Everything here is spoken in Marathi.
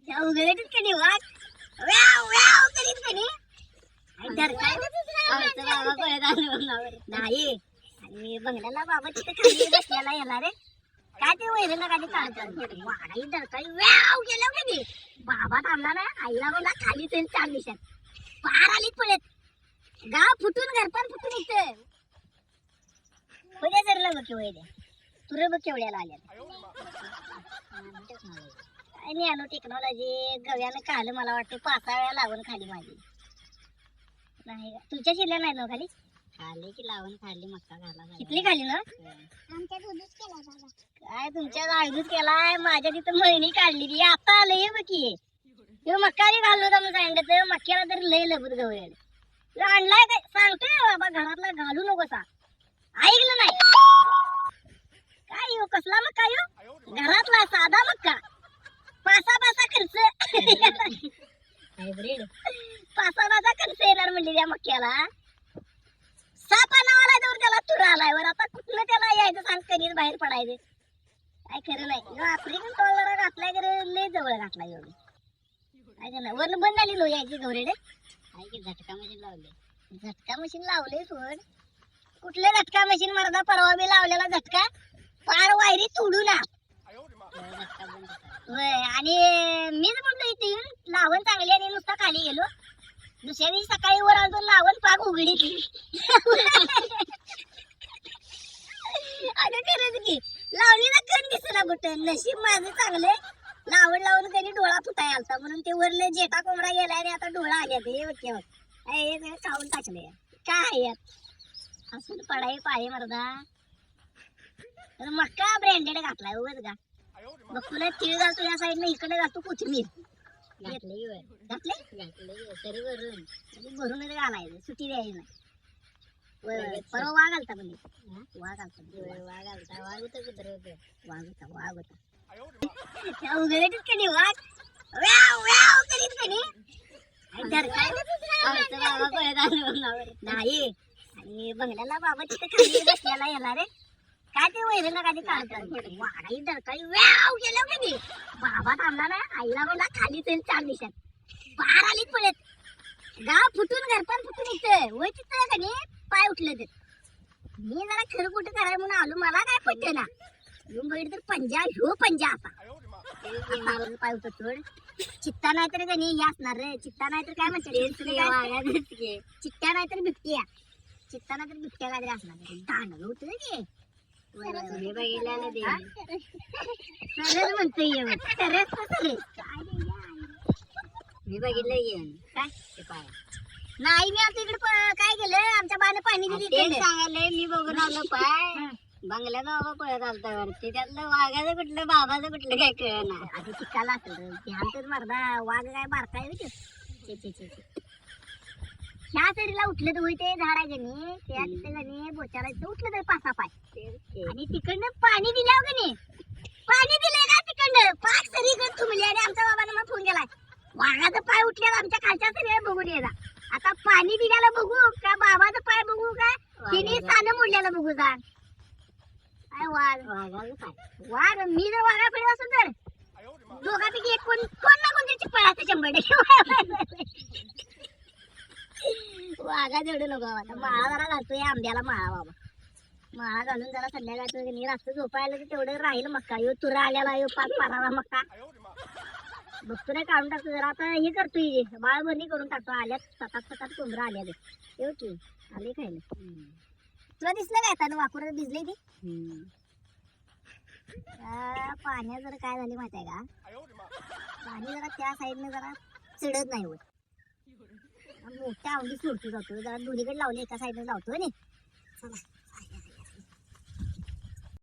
उघडत कधी वाघ व्याव व्याव करीत कधी आमचा बाबा पळत आलो नाही आणि बंगल्याला बाबा तिथे खाली बसलेला येणार रे काय ते वैरण खाली काढतात वाडाई डरकाळी व्याव गेल्या कधी बाबा थांबला ना आईला बोला खाली चल चार दिवसात पार आली पळत गाव फुटून घरपण फुटून इथं उद्या सरला बघ केवढ्या तुरे बघ केवढ्याला आल्या काय नाही आलो टेक्नॉलॉजी गव्यानं खाल्लं मला वाटतं 5-6 वेळा लावून खाली माझी नाही तुमच्या शिरल्या नाही ना खाली खाली की लावून खाल्ली मक्का घाला कितली खाली ना आमच्या दूधच केला बाबा काय तुमच्या आळदूच केलाय माझ्या तिथं मळणी काढली ती आता आलंय बघ की मक्का बी घाललो होता म्हणून सांगितलं मक्याला तर लय लबूत गवळ्याला आणलाय काय सांगतोय बाबा घरातला घालू नको सा ऐकलं नाही काय यो कसला मक्का यो घरातला साधा मक्का पासा खर्च हायब्रिड पासा खर्च येणार म्हणली त्या मक्याला सापा नावाला जाऊन त्याला तुरा आलाय वर आता कुठलं त्याला यायचं सांग कधीच बाहेर पडायचं काय खरं नाही आफ्रिकन टॉलरा घातलाय खरं लय जवळ घातलाय एवढी काय नाही वरनं बंद झाली लो यायची गवरेडे काय की झटका मशीन लावले सोड कुठले झटका मशीन मर्दा परवा बी लावलेला झटका पार वायरी तोडू ना आणि मीच म्हणतो इथे येऊन लावण चांगली आणि नुसता खाली गेलो दुसऱ्या दिवशी सकाळी वर आलो लावण पाक उघडी अगं खरंच की लावणीला कण दिसला कुठं नशीब माझं चांगले लावण लावून कधी डोळा फुटाय आलता म्हणून ते वरले जेटा कोंबडा गेला आणि आता डोळा आल्या ते ओके हे खाऊन टाकले काय यात असं पडाई पाळी मर्दा मक्का ब्रँडेड घातलाय उगाच का मग तुला तीळ घालतो या साईडनं इकडे घालतो कोथिंबीर घातले तरी भरूनच घालायचं सुट्टी द्यायची नाही परवा वाघ घालता म्हणजे वाघ होता कुत्र होतं वाघ होता उघडतच कधी वाघ व्याव व्याव करीत कधी आमचा बाबा पळत आलो नाही आणि बंगल्याला बाबा तिथे खाली बसलेला येणार रे काय ते वैरण खाली काढतात वाडाई डरकाळी व्याव गेल्या कधी बाबा थांबला ना आईला बोला खाली चल 4 दिवसात पार आली पळत गाव फुटून घरपण फुटून इथं वय तिथं कधी पाय उठले तर मी जरा खरं कुठं कराय म्हणून आलो मला काय पटलं ना येऊन बघितलं तर पंजा आता पाय उठत सोड चित्ता नाही तर कधी हे असणार रे चित्ता नाही तर काय म्हणतात चित्त्या नाही तर बिबट्या चित्ता नाही तर बिबट्या काहीतरी असणार दांड होत की मी बघितल्याला दे सरस म्हणतो येऊन सरस मी बघितलं येऊन काय ते पाय नाही मी आता इकडे काय केलं आमच्या बाने पाणी दिली सांगायला मी बघून आलो पाय बंगल्यात बाबा पळत आलता वरती त्यातलं वाघाचं कुठलं बाबाचं कुठलं काय कळ ना आधी चिक्काला असेल ध्यान तर मर्दा वाघ काय बारकाय ह्या साईडला उठलं तर ते झाड आहे गणी त्या तिथे गणी बोचाला उठलं तर 5-6 पाय आणि तिकडनं पाणी दिल्यावर गणी पाणी दिलंय का तिकडनं पाक सरीकडे तुंबली आणि आमच्या बाबाने मग फोन केलाय वाघाचं पाय उठल्यावर आमच्या खालच्या सगळ्या बघून येला आता पाणी दिल्याला बघू का बाबाचं पाय बघू का तिने सानं मोडल्याला बघू जा काय वाघाचं पाय वाघ मी जर वाघाकडे असू तर दोघापैकी एक कोण ना कोणतरी पळाचं 100% वाघा जेवढे नको आता माळा जरा घालतोय आंब्याला माळा बाबा माळा घालून जरा संध्याकाळचं रात्र झोपायला तर तेवढं राहील मक्का यो तुरा आल्याला यो 5 पाराला मक्का बघतो नाही काढून टाकतो जरा आता हे करतोय बाळभरणी करून टाकतो आल्यात 7-8 कोंबडा आल्या येऊ की आले खायला तुला दिसलं काय आता वाकुरात भिजले ती पाण्यात जरा काय झाले माहिती आहे का पाणी जरा त्या साईडने जरा चिडत नाही होत मोठ्या आवडी सोडतो जातो जरा दोन्हीकडे लावले एका साईडने लावतो ना चला